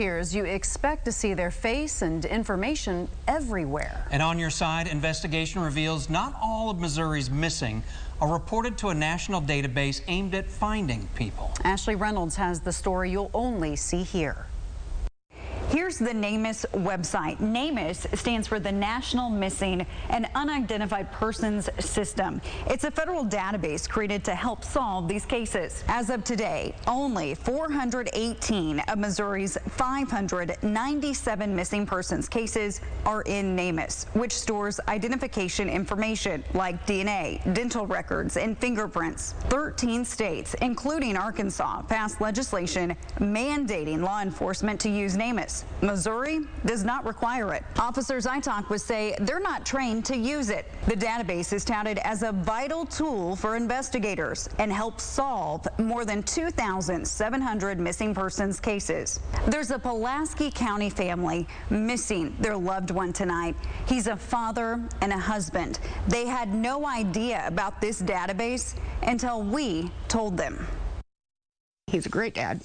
You expect to see their face and information everywhere. And on your side, investigation reveals not all of Missouri's missing are reported to a national database aimed at finding people. Ashley Reynolds has the story you'll only see here. Here's the NamUs website. NamUs stands for the National Missing and Unidentified Persons System. It's a federal database created to help solve these cases. As of today, only 418 of Missouri's 597 missing persons cases are in NamUs, which stores identification information like DNA, dental records, and fingerprints. 13 states, including Arkansas, passed legislation mandating law enforcement to use NamUs. Missouri does not require it. Officers I talked with say they're not trained to use it. The database is touted as a vital tool for investigators and helps solve more than 2,700 missing persons cases. There's a Pulaski County family missing their loved one tonight. He's a father and a husband. They had no idea about this database until we told them. He's a great dad.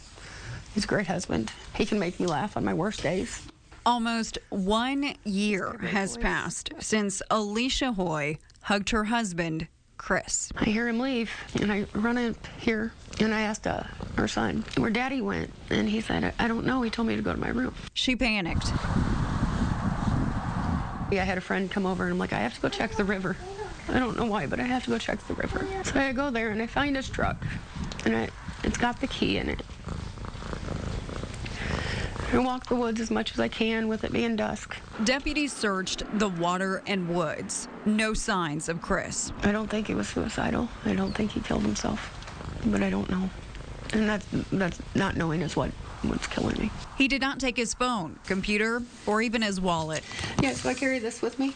He's a great husband. He can make me laugh on my worst days. Almost 1 year has passed since Alicia Hoy hugged her husband, Chris. I hear him leave, and I run up here, and I asked our son where Daddy went, and he said, I don't know. He told me to go to my room. She panicked. I had a friend come over, and I'm like, I have to go check the river. I don't know why, but I have to go check the river. So I go there, and I find his truck, and it's got the key in it. I walk the woods as much as I can with it being dusk. Deputies searched the water and woods. No signs of Chris. I don't think he was suicidal. I don't think he killed himself, but I don't know. And that's not knowing is what's killing me. He did not take his phone, computer, or even his wallet. Yeah, so I carry this with me.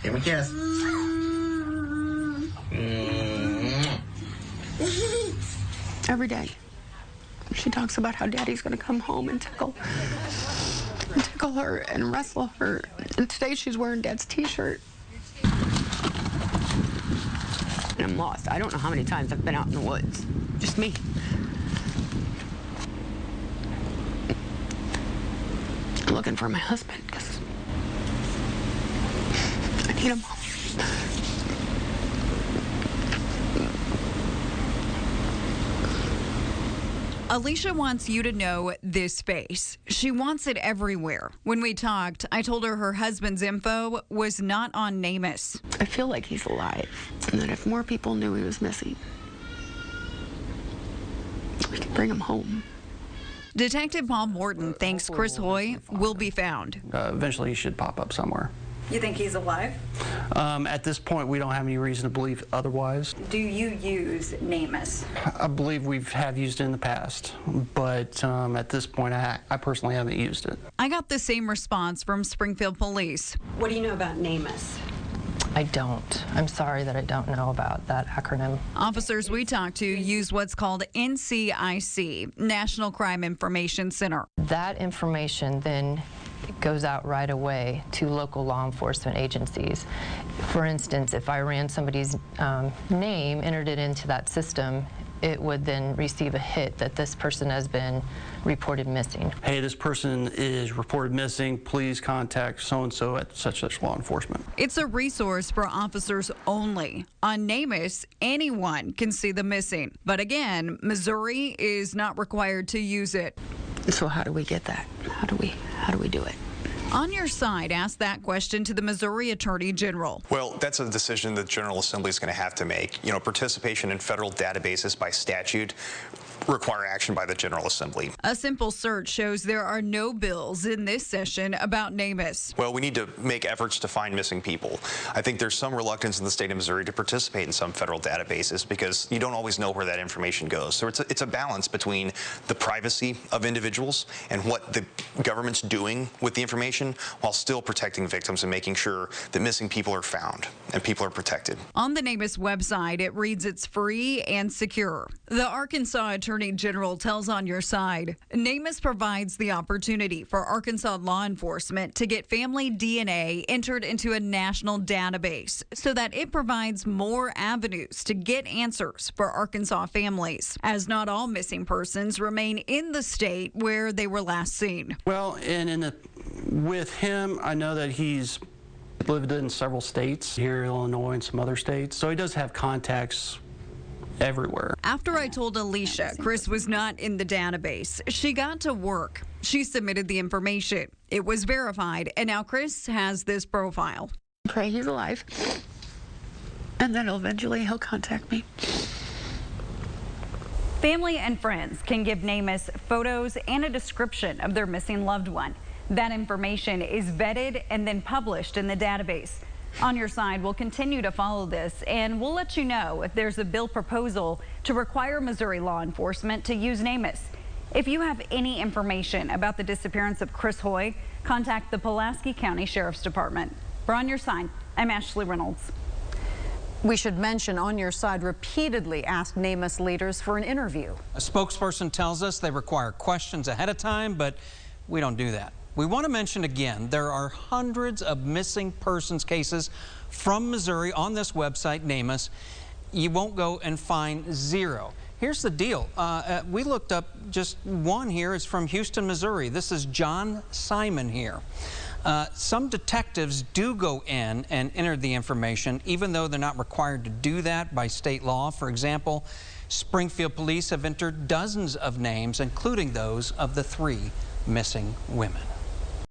Give me a kiss. Every day. She talks about how Daddy's going to come home and tickle her and wrestle her. And today she's wearing Dad's T-shirt. And I'm lost. I don't know how many times I've been out in the woods. Just me. I'm looking for my husband because I need him home. Alicia wants you to know this space. She wants it everywhere. When we talked, I told her her husband's info was not on NamUs. I feel like he's alive, and that if more people knew he was missing, we could bring him home. Detective Paul Morton thinks Chris Hoy will be found. Eventually he should pop up somewhere. You think he's alive? At this point, we don't have any reason to believe otherwise. Do you use NamUs? I believe we have used it in the past, but at this point, I personally haven't used it. I got the same response from Springfield Police. What do you know about NamUs? I don't. I'm sorry that I don't know about that acronym. Officers we talked to use what's called NCIC, National Crime Information Center. That information then goes out right away to local law enforcement agencies. For instance, if I ran somebody's name, entered it into that system, it would then receive a hit that this person has been reported missing. Hey, this person is reported missing. Please contact so-and-so at such law enforcement. It's a resource for officers only. On NamUs, anyone can see the missing. But again, Missouri is not required to use it. So how do we get that? How do we do it? On your side, ask that question to the Missouri Attorney General. Well, that's a decision the General Assembly is going to have to make. You know, participation in federal databases by statute require action by the General Assembly. A simple search shows there are no bills in this session about NamUs. Well, we need to make efforts to find missing people. I think there's some reluctance in the state of Missouri to participate in some federal databases because you don't always know where that information goes. So it's a balance between the privacy of individuals and what the government's doing with the information while still protecting victims and making sure that missing people are found and people are protected. On the NamUs website, it reads it's free and secure. The Arkansas Attorney Attorney General tells On Your Side, NamUs provides the opportunity for Arkansas law enforcement to get family DNA entered into a national database so that it provides more avenues to get answers for Arkansas families, as not all missing persons remain in the state where they were last seen. Well, and with him, I know that he's lived in several states, here in Illinois and some other states, so he does have contacts everywhere. After I told Alicia Chris was not in the database, she got to work. She submitted the information. It was verified, and now Chris has this profile. Pray he's alive, and then eventually he'll contact me. Family and friends can give NamUs photos and a description of their missing loved one. That information is vetted and then published in the database. On Your Side will continue to follow this, and we'll let you know if there's a bill proposal to require Missouri law enforcement to use NamUs. If you have any information about the disappearance of Chris Hoy, contact the Pulaski County Sheriff's Department. For On Your Side, I'm Ashley Reynolds. We should mention On Your Side repeatedly asked NamUs leaders for an interview. A spokesperson tells us they require questions ahead of time, but we don't do that. We want to mention again, there are hundreds of missing persons cases from Missouri on this website, NamUs. You won't go and find zero. Here's the deal. We looked up just one here. It's from Houston, Missouri. This is John Simon here. Some detectives do go in and enter the information, even though they're not required to do that by state law. For example, Springfield police have entered dozens of names, including those of the 3 missing women.